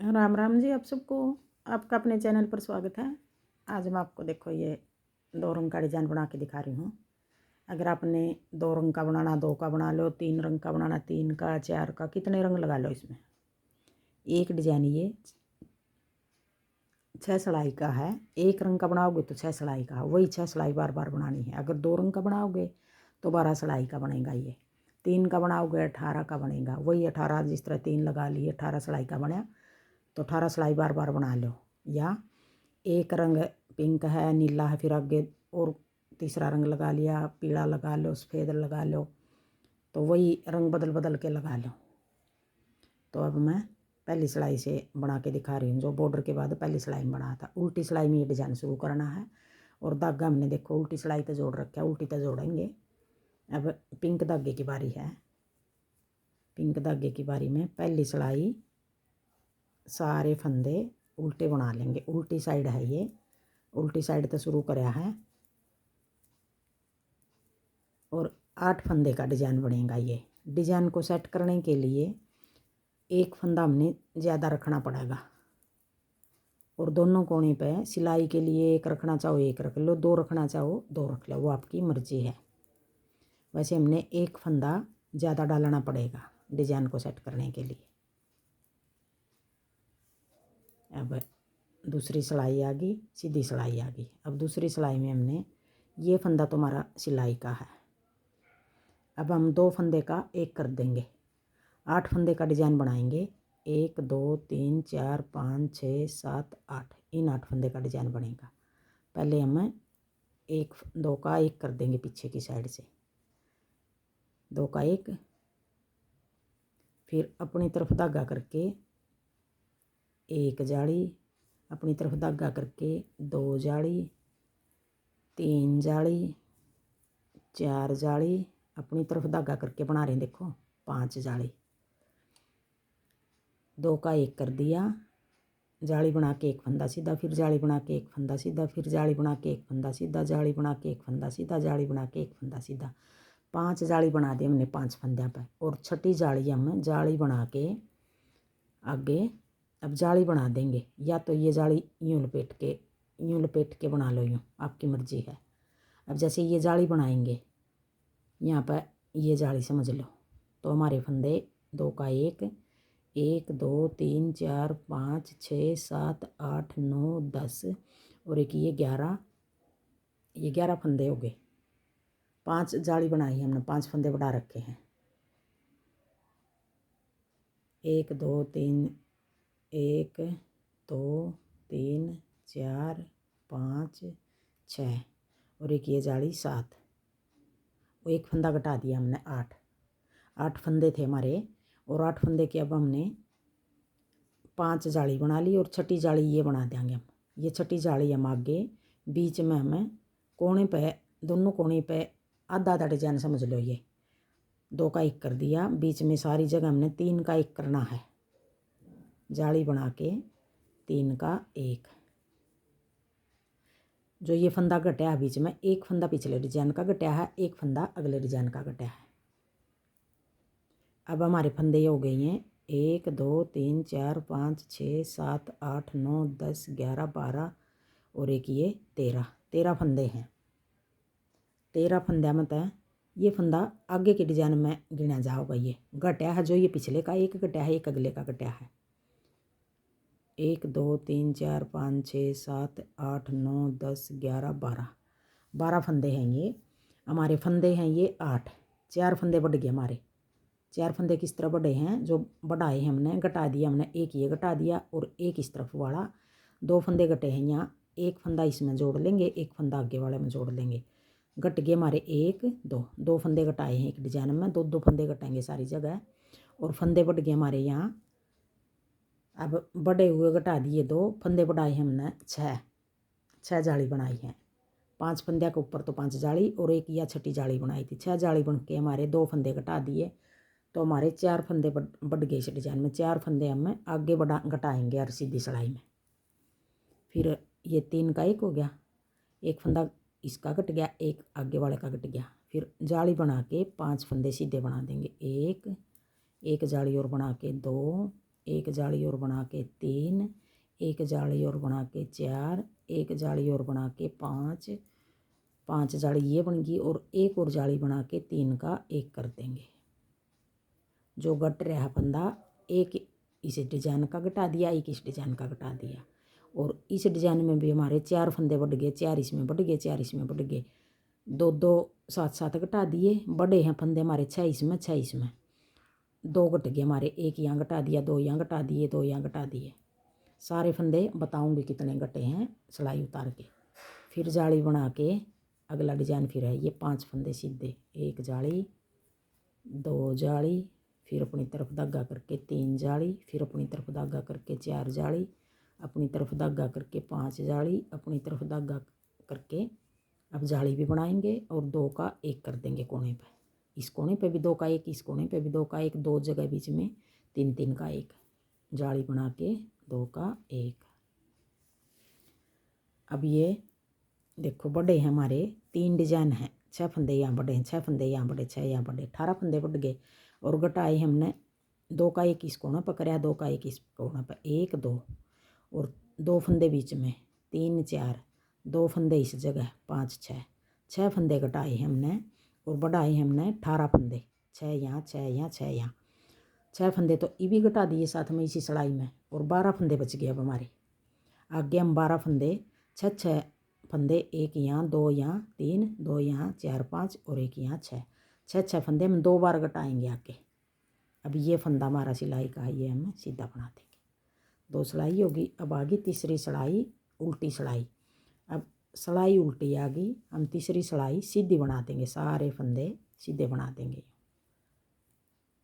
राम राम जी। आप सबको आपका अपने चैनल पर स्वागत है। आज मैं आपको देखो ये 2 रंग का डिज़ाइन बना के दिखा रही हूँ। अगर आपने 2 रंग का बनाना 2 का बना लो, 3 रंग का बनाना 3 का, 4 का, कितने रंग लगा लो इसमें। एक डिज़ाइन ये 6 सिलाई का है। एक रंग का बनाओगे तो 6 सिलाई का, वही 6 सिलाई बार बार बनानी है। अगर 2 रंग का बनाओगे तो 12 सिलाई का बनेगा। ये 3 का बनाओगे 18 का बनेगा। वही 18, जिस तरह 3 लगा लिए 18 सिलाई का बना, तो 18 सिलाई बार बार बना लो। या एक रंग पिंक है, नीला है, फिर आगे और तीसरा रंग लगा लिया, पीला लगा लो, सफ़ेद लगा लो, तो वही रंग बदल बदल के लगा लो। तो अब मैं पहली सिलाई से बना के दिखा रही हूँ। जो बॉर्डर के बाद पहली सिलाई में बना था, उल्टी सिलाई में ये डिज़ाइन शुरू करना है। और धागा हमने देखो उल्टी सिलाई तो जोड़ रखा है, उल्टी तो जोड़ेंगे। अब पिंक धागे की बारी है। पिंक धागे की बारी में पहली सिलाई सारे फंदे उल्टे बना लेंगे। उल्टी साइड है ये, उल्टी साइड तो शुरू कराया है। और 8 फंदे का डिज़ाइन बनेगा। ये डिज़ाइन को सेट करने के लिए एक फंदा हमने ज़्यादा रखना पड़ेगा। और दोनों कोने पे सिलाई के लिए एक रखना चाहो एक रख लो, 2 रखना चाहो 2 रख लो, वो आपकी मर्जी है। वैसे हमने एक फंदा ज़्यादा डालना पड़ेगा डिज़ाइन को सेट करने के लिए। अब दूसरी सिलाई आ गई, सीधी सिलाई आ गई। अब दूसरी सिलाई में हमने ये फंदा तो हमारा सिलाई का है। अब हम 2 फंदे का एक कर देंगे। 8 फंदे का डिज़ाइन बनाएंगे। 1 2 3 4 5 6 7 8, इन 8 फंदे का डिज़ाइन बनेगा। पहले हम 1 2 का एक कर देंगे पीछे की साइड से, 2 का एक, फिर अपनी तरफ धागा करके एक जाली, अपनी तरफ धागा करके 2 जाली, 3 जाली, 4 जाली, अपनी तरफ धागा करके बना रहे हैं देखो 5 जाली, 2 का एक कर दिया, जाली बना के एक फंदा सीधा, फिर जाली बना के एक फंदा सीधा, फिर जाली बना के एक फंदा सीधा, जाली बना के एक फंदा सीधा, जाली बना के एक फंदा सीधा। 5 जाली बना दी हमने 5 फंदे पे। और छठी जाली हम जाली बना के आगे अब जाली बना देंगे। या तो ये जाली यूँ लपेट के बना लो, यूँ आपकी मर्जी है। अब जैसे ये जाली बनाएंगे यहाँ पर, ये जाली समझ लो, तो हमारे फंदे 2 का एक, 1 2 3 4 5 6 7 8 9 10 और एक ये 11, ये 11 फंदे हो गए। 5 जाली बनाई हमने, 5 फंदे बढ़ा रखे हैं। 1 2 3 1 2 3 4 5 6 और एक ये जाली 7, और एक फंदा घटा दिया हमने 8 फंदे थे हमारे। और 8 फंदे के अब हमने 5 जाली बना ली और छठी जाली ये बना देंगे हम। ये छठी जाली हम आगे बीच में हमें कोने पे, दोनों कोने पे आधा आधा डिजाइन समझ लो। ये 2 का एक कर दिया, बीच में सारी जगह हमने 3 का एक करना है। जाली बना के 3 का एक, जो ये फंदा घटा है बीच में, एक फंदा पिछले डिजाइन का घटा है, एक फंदा अगले डिजाइन का घटा है। अब हमारे फंदे हो गए हैं 1 2 3 4 5 6 7 8 9 10 11 12 और एक ये 13 फंदे हैं। 13 फंदे में तो ये फंदा आगे के डिजाइन में गिना जाओगा। ये घटा है, जो ये पिछले का एक घटा है, एक अगले का घटा है। 1 2 3 4 5 6 7 8 9 10 11 12 फंदे हैं। ये हमारे फंदे हैं ये 8। 4 फंदे बढ़ गए हमारे। 4 फंदे किस तरह बढ़े हैं, जो बढ़ाए हैं हमने घटा दिया हमने, एक ये घटा दिया और एक इस तरफ वाला 2 फंदे घटे हैं। यहाँ एक फंदा इसमें जोड़ लेंगे, एक फंदा आगे वाले में जोड़ लेंगे। घट गए हमारे 1 2 फंदे घटाए हैं एक डिजाइन में, 2 फंदे घटाएंगे सारी जगह। और फंदे बढ़ गए हमारे यहाँ। अब बड़े हुए घटा दिए 2 फंदे बढ़ाए हमने 6 जाली बनाई है। 5 फंदे के ऊपर तो 5 जाली और एक या छठी जाली बनाई थी। 6 जाली बन के हमारे 2 फंदे घटा दिए, तो हमारे 4 फंदे बढ़ गए इस डिजाइन में। 4 फंदे हम आगे बढ़ा घटाएंगे और सीधी सिलाई में। फिर ये 3 का एक हो गया, एक फंदा इसका कट गया, एक आगे वाले का कट गया। फिर जाली बना के 5 फंदे सीधे बना देंगे। एक जाली और बना के 2 एक जाली और बना के 3, एक जाली और बना के 4, एक जाली और बना के 5, 5 जाली ये बन गई और एक और जाली बना के 3 का 1 कर देंगे। जो गट रहा फंदा एक इस डिजाइन का घटा दिया, एक इस डिजाइन का घटा दिया, और इस डिजाइन में भी हमारे 4 फंदे बढ़ गए, 4 इसमें बढ़ गए, 4 इसमें बढ़ गए, 2 साथ साथ घटा दिए। बड़े हैं फंदे हमारे 6 इसमें, 6 इसमें, 2 घट गए हमारे, एक यहाँ घटा दिया, 2 यहाँ घटा दिए, 2 यहाँ घटा दिए। सारे फंदे बताऊंगी कितने घटे हैं सिलाई उतार के। फिर जाली बना के अगला डिजाइन फिर है ये 5 फंदे सीधे, 1 जाली, 2 जाली, फिर अपनी तरफ धागा करके 3 जाली, फिर अपनी तरफ धागा करके 4 जाली, अपनी तरफ धागा करके 5 जाली, अपनी तरफ धागा करके अब जाली भी बनाएंगे और 2 का 1 कर देंगे कोने पे। इस कोने पे भी 2 का 1, इस कोने पे भी 2 का 1, 2 जगह बीच में 3 3 का 1, जाली बना के 2 का 1। अब ये देखो बड़े हैं हमारे 3 डिजाइन हैं, 6 फंदे यहाँ बड़े हैं, 6 फंदे यहाँ बड़े, 6 यहाँ बड़े, 18 फंदे बढ़ गए। और घटाए हमने 2 का 1 इस कोना पर कराया, 2 का 1 इस कोना पर, 1 2 और 2 फंदे बीच में, 3 4, 2 फंदे इस जगह, 5 6, 6 फंदे घटाए हमने और बढ़ाए हमने 18 फंदे, 6 यहाँ 6 यहाँ 6 यहाँ, 6 फंदे तो ये भी घटा दिए साथ में इसी सिलाई में, और 12 फंदे बच गए अब हमारे। आगे हम 12 फंदे, 6 फंदे, 1 यहाँ 2 यहाँ 3, 2 यहाँ 4 5 और 1 यहाँ 6, 6 फंदे हम 2 बार घटाएंगे आगे। अब ये फंदा हमारा सिलाई का है, ये हम सीधा बना देंगे। 2 सिलाई होगी। अब आ गई तीसरी सिलाई, उल्टी सिलाई। अब सिलाई उल्टी आ गई, हम तीसरी सिलाई सीधी बना देंगे, सारे फंदे सीधे बना देंगे।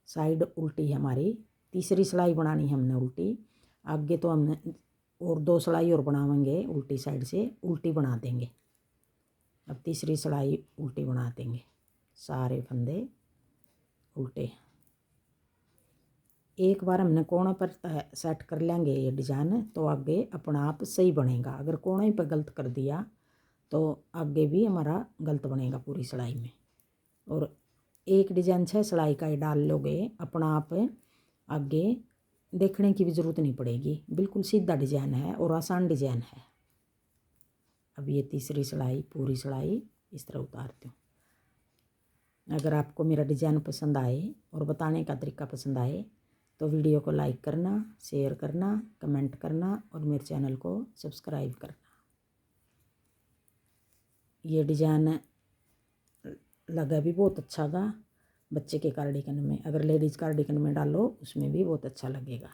साइड उल्टी है हमारी, तीसरी सिलाई बनानी है हमने उल्टी। आगे तो हमने और 2 सिलाई और बनाएंगे उल्टी साइड से, उल्टी बना देंगे। अब तीसरी सिलाई उल्टी बना देंगे, सारे फंदे उल्टे। एक बार हमने कोने पर सेट कर लेंगे ये डिजाइन, तो आगे अपना आप सही बनेगा। अगर कोने पर गलत कर दिया तो आगे भी हमारा गलत बनेगा पूरी सिलाई में। और एक डिजाइन 6 सिलाई का ही डाल लोगे, अपना आप आगे देखने की भी ज़रूरत नहीं पड़ेगी, बिल्कुल सीधा डिजाइन है और आसान डिजाइन है। अब ये तीसरी सिलाई, पूरी सिलाई इस तरह उतारती हूँ। अगर आपको मेरा डिजाइन पसंद आए और बताने का तरीका पसंद आए तो वीडियो को लाइक करना, शेयर करना, कमेंट करना और मेरे चैनल को सब्सक्राइब करना। ये डिजाइन लगा भी बहुत अच्छा गा बच्चे के कार्डिगन में, अगर लेडीज़ कार्डिगन में डालो उसमें भी बहुत अच्छा लगेगा।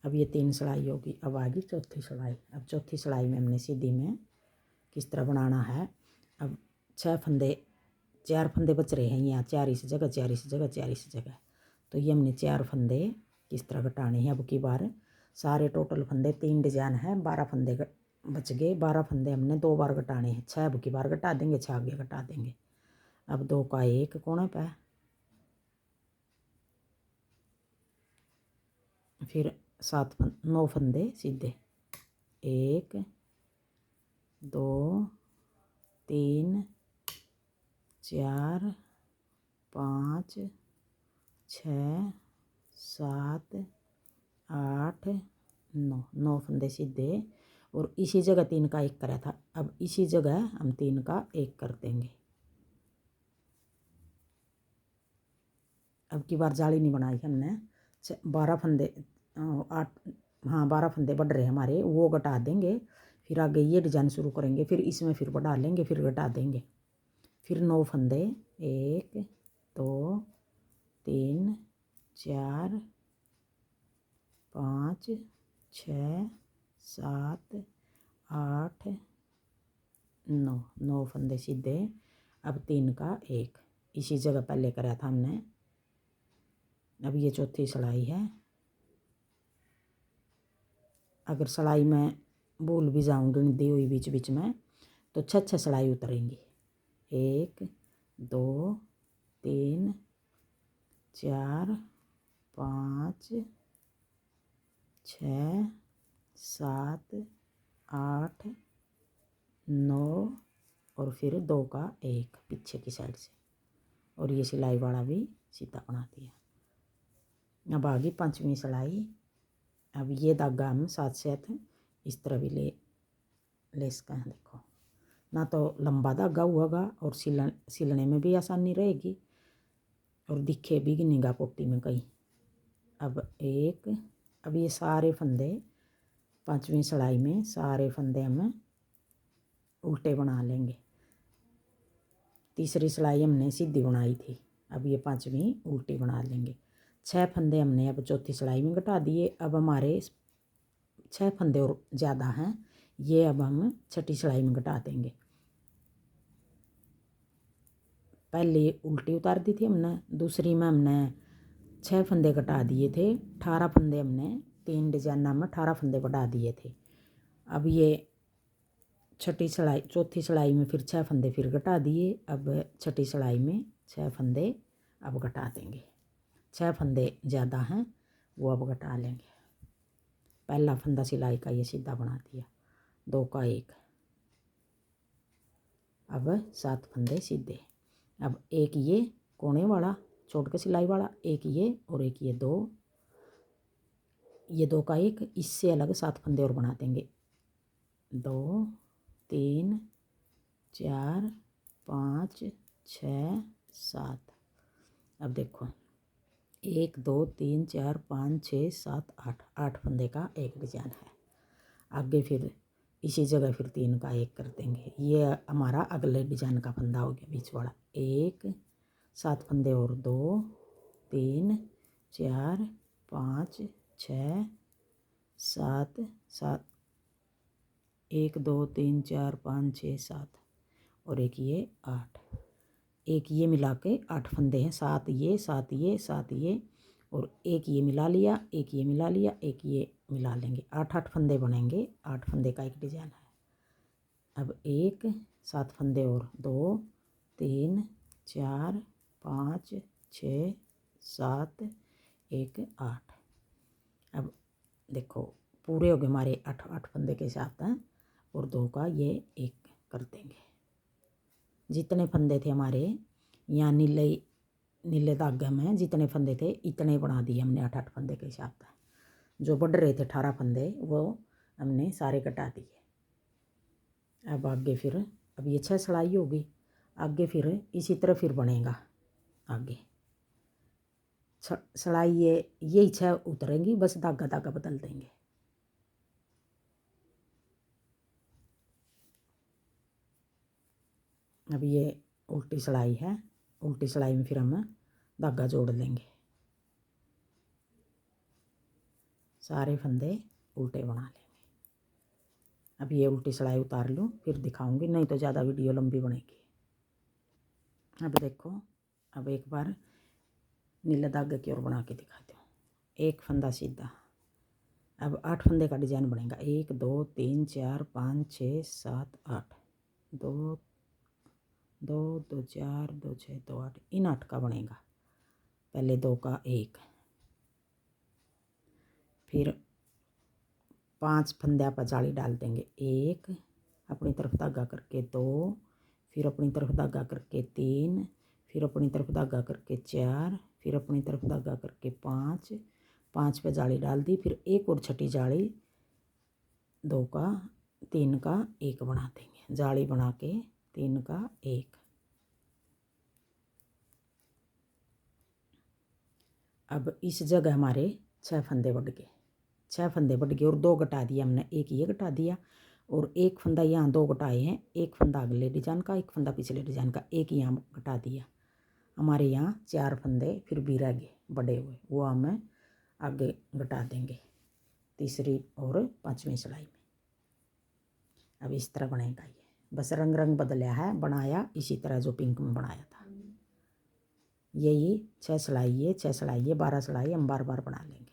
अब ये 3 सिलाई होगी। अब आ गई चौथी सिलाई। अब चौथी सिलाई में हमने सीधी में किस तरह बनाना है। अब 6 फंदे, 4 फंदे बच रहे हैं यहाँ, 4 इस जगह, 4 इस जगह, 4 इस जगह, तो ये हमने 4 फंदे किस तरह घटाने हैं। अब की बार सारे टोटल फंदे 3 डिजाइन है, 12 फंदे बच गए, 12 फंदे हमने 2 बार घटाने हैं। 6 अब की बार घटा देंगे, 6 आगे घटा देंगे। अब 2 का 1 कोने पे, फिर 9 फंदे सीधे, 1 2 3 4 5 6 7 8 9, 9 फंदे सीधे और इसी जगह 3 का 1 करा था। अब इसी जगह हम 3 का 1 कर देंगे। अब की बार जाली नहीं बनाई हमने, 12 फंदे 8, हाँ 12 फंदे बढ़ रहे हमारे, वो घटा देंगे। फिर आगे ये डिजाइन शुरू करेंगे, फिर इसमें फिर बढ़ा लेंगे, फिर घटा देंगे। फिर 9 फंदे, 1 2 3 4 5 6 7 8 9, 9 फंदे सीधे। अब 3 का 1 इसी जगह पहले करा था हमने। अब ये चौथी सिलाई है। अगर सिलाई में भूल भी जाऊंगी दी हुई बीच बीच में तो 6 सिलाई उतरेंगी, 1 2 3 4 5 6 7 8 9 और फिर 2 का 1 पीछे की साइड से, और ये सिलाई वाला भी सीधा बना दिया। अब आ गई 5वीं सिलाई। अब ये धागा हम साथ साथ इस तरह भी ले सकते हैं। देखो ना तो लंबा धागा हुआगा और सिलने में भी आसानी रहेगी और दिखे भी निगाह पोटी में कहीं। अब ये सारे फंदे 5वीं सिलाई में सारे फंदे हम उल्टे बना लेंगे। तीसरी सिलाई हमने सीधी बनाई थी, अब ये 5वीं उल्टी बना लेंगे। 6 फंदे हमने अब चौथी सिलाई में घटा दिए। अब हमारे 6 फंदे और ज़्यादा हैं, ये अब हम छठी सिलाई में घटा देंगे। पहले उल्टी उतार दी थी हमने, दूसरी में हमने 6 फंदे घटा दिए थे। 18 फंदे हमने 3 डिजाइन में 18 फंदे बढ़ा दिए थे। अब ये छठी सिलाई चौथी सिलाई में फिर 6 फंदे फिर घटा दिए। अब छठी सिलाई में 6 फंदे अब घटा देंगे। 6 फंदे ज़्यादा हैं वो अब घटा लेंगे। पहला फंदा सिलाई का ये सीधा बना दिया, 2 का 1। अब 7 फंदे सीधे। अब एक ये कोने वाला छोड़ के सिलाई वाला, एक ये और एक ये 2, ये 2 का 1, इससे अलग 7 फंदे और बना देंगे। 2 3 4 5 6 7। अब देखो 1 2 3 4 5 6 7 8 फंदे का एक डिजाइन है। आगे फिर इसी जगह फिर 3 का 1 कर देंगे। ये हमारा अगले डिजाइन का फंदा हो गया बीच वाला। 1 7 फंदे और 2 3 4 5 6 7 7 1 2 3 4 5 6 7 और एक ये 8। एक ये मिला के 8 फंदे हैं, 7 ये 7 ये 7 ये और एक ये मिला लिया, एक ये मिला लिया, एक ये मिला लेंगे। 8 फंदे बनेंगे। 8 फंदे का एक डिजाइन है। अब 1 7 फंदे और 2 3 4 5 6 7 1 8। अब देखो पूरे हो गए हमारे 8 फंदे के साथ हैं और 2 का ये 1 कर देंगे। जितने फंदे थे हमारे यहाँ नीले धागे में जितने फंदे थे इतने बना दिए हमने 8 फंदे के हिसाब से। जो बढ़ रहे थे 18 फंदे वो हमने सारे कटा दिए। अब आगे फिर अब ये 6 सिलाई होगी। आगे फिर इसी तरह फिर बनेगा। आगे सिलाई यही 6 उतरेंगी, बस धागा धागा बदल देंगे। अब ये उल्टी सिलाई है। उल्टी सिलाई में फिर हम धागा जोड़ लेंगे। सारे फंदे उल्टे बना लेंगे। अब ये उल्टी सिलाई उतार लूँ फिर दिखाऊंगी, नहीं तो ज़्यादा वीडियो लंबी बनेगी। अब देखो अब एक बार नीले धागे की ओर बना के दिखाती हूँ। एक फंदा सीधा। अब 8 फंदे का डिजाइन बनेगा। 1 2 3 4 5 6 7 8 2 2 2 4 2 6 2 8 इन 8 का बनेगा। पहले 2 का 1, फिर 5 फंदे आप जाली डाल देंगे। 1 अपनी तरफ धागा करके 2, फिर अपनी तरफ धागा करके 3, फिर अपनी तरफ धागा करके 4, फिर अपनी तरफ धागा करके 5 पे जाली डाल दी। फिर एक और छठी जाली 2 का 3 का 1 बना देंगे। जाली बना के 3 का 1। अब इस जगह हमारे 6 फंदे बढ़ गए। 6 फंदे बढ़ गए और 2 घटा दिए हमने। एक ये घटा दिया और एक फंदा यहाँ 2 घटाए हैं। एक फंदा अगले डिजाइन का, एक फंदा पिछले डिजाइन का, एक यहाँ घटा दिया। हमारे यहाँ 4 फंदे फिर भी रह गए बड़े हुए, वो हमें आगे घटा देंगे तीसरी और 5वीं सिलाई में। अब इस तरह बनेगा ये। बस रंग बदला है, बनाया इसी तरह जो पिंक में बनाया था। यही 6 सिलाई है, 6 सिलाई है, 12 सिलाई हम बार बार बना लेंगे।